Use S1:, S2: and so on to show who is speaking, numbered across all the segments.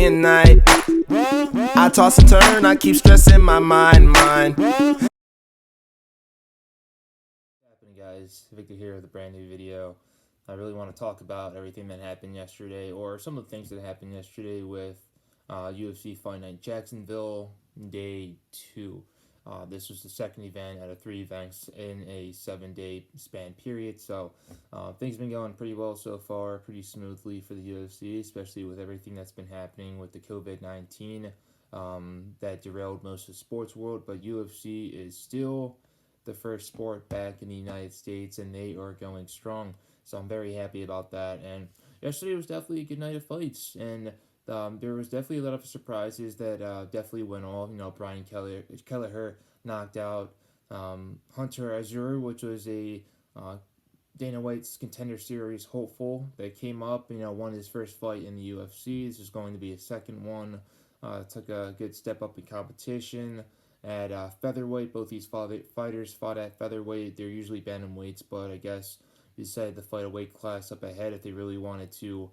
S1: day and night. I toss and turn, I keep stressing my mind.
S2: Happening, guys? Victor here with a brand new video. I really want to talk about everything that happened yesterday, or some of the things that happened yesterday with UFC Fight Night Jacksonville Day 2. This was the second event out of 3 events in a 7-day span period, so things have been going pretty well so far, pretty smoothly for the UFC, especially with everything that's been happening with the COVID-19 that derailed most of the sports world. But UFC is still the first sport back in the United States, and they are going strong, so I'm very happy about that. And yesterday was definitely a good night of fights, and there was definitely a lot of surprises that definitely went off. You know, Brian Kelleher knocked out Hunter Azure, which was a Dana White's Contender Series hopeful that came up. You know, won his first fight in the UFC. This is going to be his second one. Took a good step up in competition at featherweight. Both these fighters fought at featherweight. They're usually bantamweights, but I guess decided to fight a weight class up ahead if they really wanted to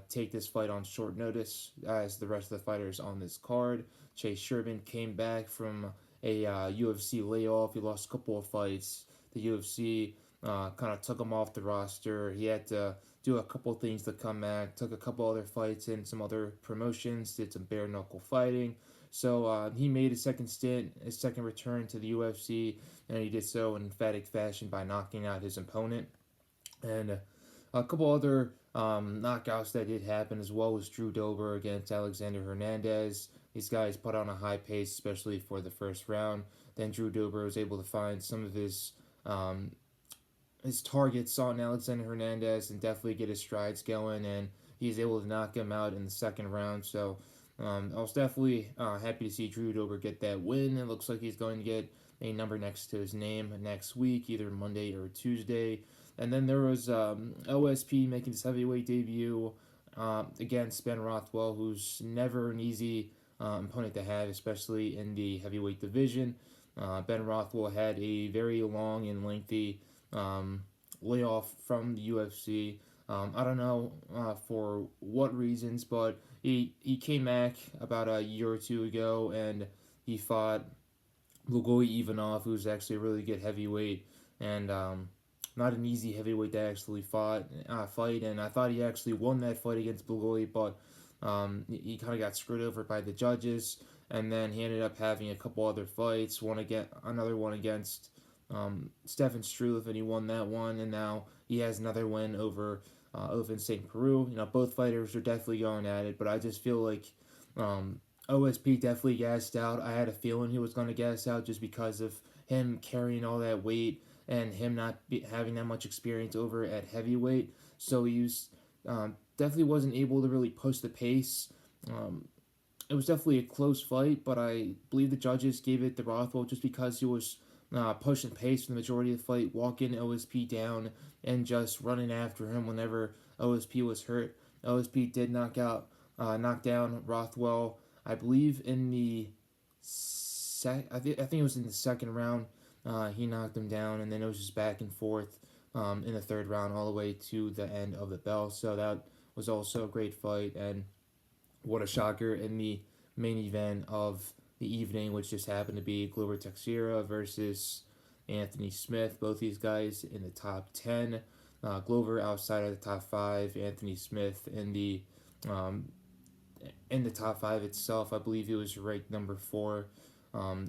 S2: take this fight on short notice, as the rest of the fighters on this card. Chase Sherman came back from a UFC layoff. He lost a couple of fights. The UFC kind of took him off the roster. He had to do a couple things to come back. Took a couple other fights in some other promotions. Did some bare knuckle fighting. So he made his second stint, his second return to the UFC, and he did so in emphatic fashion by knocking out his opponent. And a couple other knockouts that did happen as well was Drew Dober against Alexander Hernandez. These guys put on a high pace, especially for the first round. Then Drew Dober was able to find some of his targets on Alexander Hernandez and definitely get his strides going, and he's able to knock him out in the second round. So I was definitely happy to see Drew Dober get that win. It looks like he's going to get a number next to his name next week, either Monday or Tuesday. And then there was OSP making his heavyweight debut against Ben Rothwell, who's never an easy opponent to have, especially in the heavyweight division. Ben Rothwell had a very long and lengthy layoff from the UFC. I don't know for what reasons, but he came back about a year or two ago, and he fought Lugoy Ivanov, who's actually a really good heavyweight, and not an easy heavyweight to actually fight. And I thought he actually won that fight against Lugoy, but he kind of got screwed over by the judges, and then he ended up having a couple other fights. Another one against Stefan Struve, and he won that one, and now he has another win over Ovince St. Preux. You know, both fighters are definitely going at it, but I just feel like OSP definitely gassed out. I had a feeling he was going to gas out just because of him carrying all that weight and him not having that much experience over at heavyweight. So he was, definitely wasn't able to really push the pace. It was definitely a close fight, but I believe the judges gave it to Rothwell just because he was pushing pace for the majority of the fight, walking OSP down and just running after him whenever OSP was hurt. OSP did knock down Rothwell, I believe in the I think it was in the second round. He knocked him down, and then it was just back and forth in the third round all the way to the end of the bell. So that was also a great fight, and what a shocker in the main event of the evening, which just happened to be Glover Texiera versus Anthony Smith. Both these guys in the top 10. Glover outside of the top 5. Anthony Smith in the top 5 itself. I believe he was ranked number 4.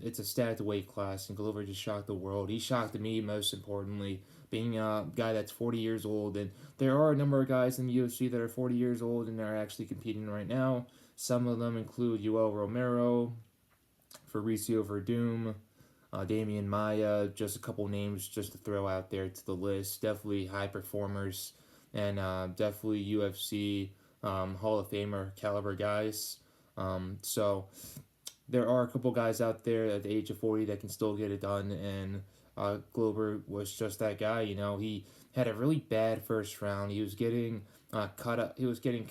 S2: It's a stacked weight class, and Glover just shocked the world. He shocked me, most importantly, being a guy that's 40 years old. And there are a number of guys in the UFC that are 40 years old and are actually competing right now. Some of them include Yoel Romero, Fabricio Verdum, Damian Maia, just a couple names just to throw out there to the list. Definitely high performers, and definitely UFC Hall of Famer caliber guys. So there are a couple guys out there at the age of 40 that can still get it done, and Glover was just that guy. You know, he had a really bad first round. He was getting cut up. He was getting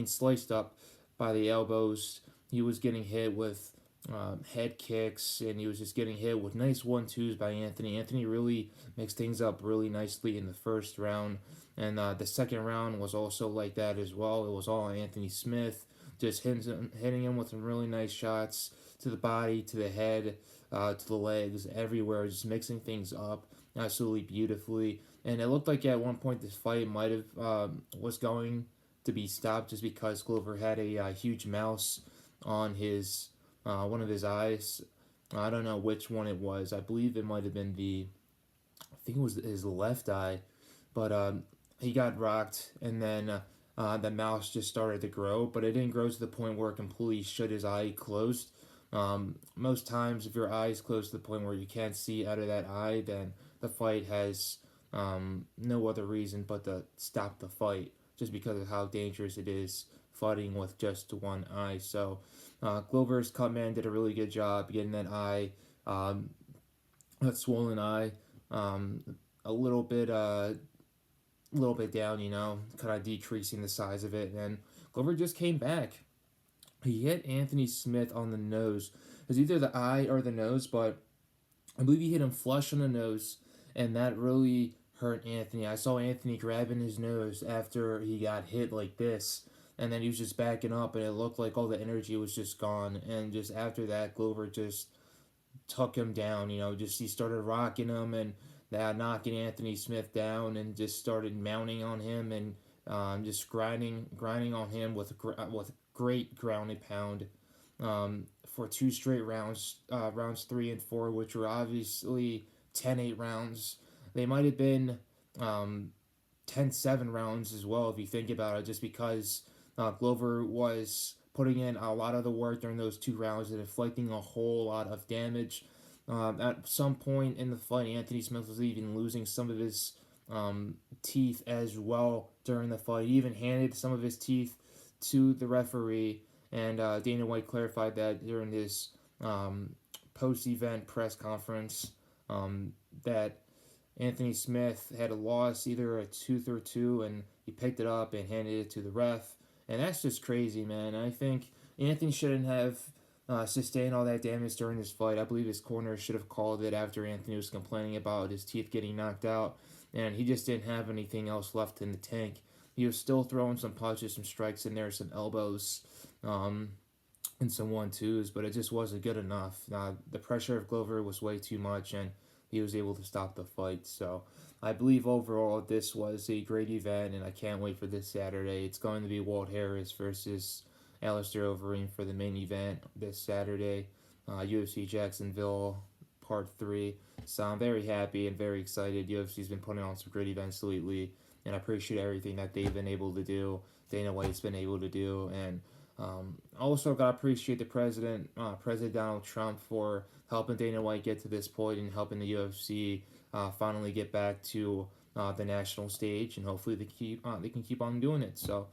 S2: sliced up by the elbows. He was getting hit with head kicks, and he was just getting hit with nice 1-2s by Anthony. Anthony really mixed things up really nicely in the first round, and the second round was also like that as well. It was all Anthony Smith. just hitting him with some really nice shots to the body, to the head, to the legs, everywhere, just mixing things up absolutely beautifully. And it looked like at one point this fight might have was going to be stopped just because Glover had a huge mouse on his one of his eyes. I don't know which one it was. I believe it might have been I think it was his left eye, but he got rocked, and then the mouse just started to grow, but it didn't grow to the point where it completely shut his eye closed. Most times, if your eye is closed to the point where you can't see out of that eye, then the fight has no other reason but to stop the fight, just because of how dangerous it is fighting with just one eye. So Glover's cut man did a really good job getting that eye, that swollen eye, a little bit down, kind of decreasing the size of it. And Glover just came back. He hit Anthony Smith on the nose. It was either the eye or the nose, but I believe he hit him flush on the nose, and that really hurt Anthony. I saw Anthony grabbing his nose after he got hit like this, and then he was just backing up, and it looked like all the energy was just gone. And just after that, Glover just took him down. Just he started rocking him and knocking Anthony Smith down, and just started mounting on him and just grinding on him with great ground and pound for 2 straight rounds, rounds 3 and 4, which were obviously 10-8 rounds. They might have been 10-7 rounds as well, if you think about it, just because Glover was putting in a lot of the work during those 2 rounds and inflicting a whole lot of damage. At some point in the fight, Anthony Smith was even losing some of his teeth as well during the fight. He even handed some of his teeth to the referee, and Dana White clarified that during his post-event press conference, that Anthony Smith had lost either a tooth or two, and he picked it up and handed it to the ref. And that's just crazy, man. I think Anthony shouldn't have sustained all that damage during this fight. I believe his corner should have called it after Anthony was complaining about his teeth getting knocked out, and he just didn't have anything else left in the tank. He was still throwing some punches, some strikes in there, some elbows, and some 1-2s, but it just wasn't good enough. The pressure of Glover was way too much, and he was able to stop the fight. So I believe overall this was a great event, and I can't wait for this Saturday. It's going to be Walt Harris versus Alistair Overeem for the main event this Saturday, UFC Jacksonville Part 3. So I'm very happy and very excited. UFC's been putting on some great events lately, and I appreciate everything that they've been able to do, Dana White's been able to do, and also got to appreciate the President Donald Trump, for helping Dana White get to this point and helping the UFC finally get back to the national stage, and hopefully they can keep on doing it. So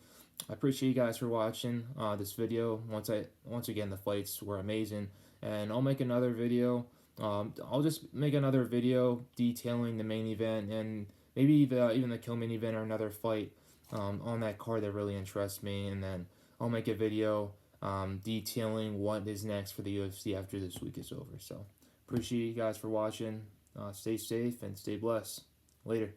S2: I appreciate you guys for watching this video. Once again, the fights were amazing, and I'll make another video. I'll just make another video detailing the main event, and maybe even the co-main event or another fight on that card that really interests me, and then I'll make a video detailing what is next for the UFC after this week is over. So appreciate you guys for watching. Stay safe and stay blessed. Later.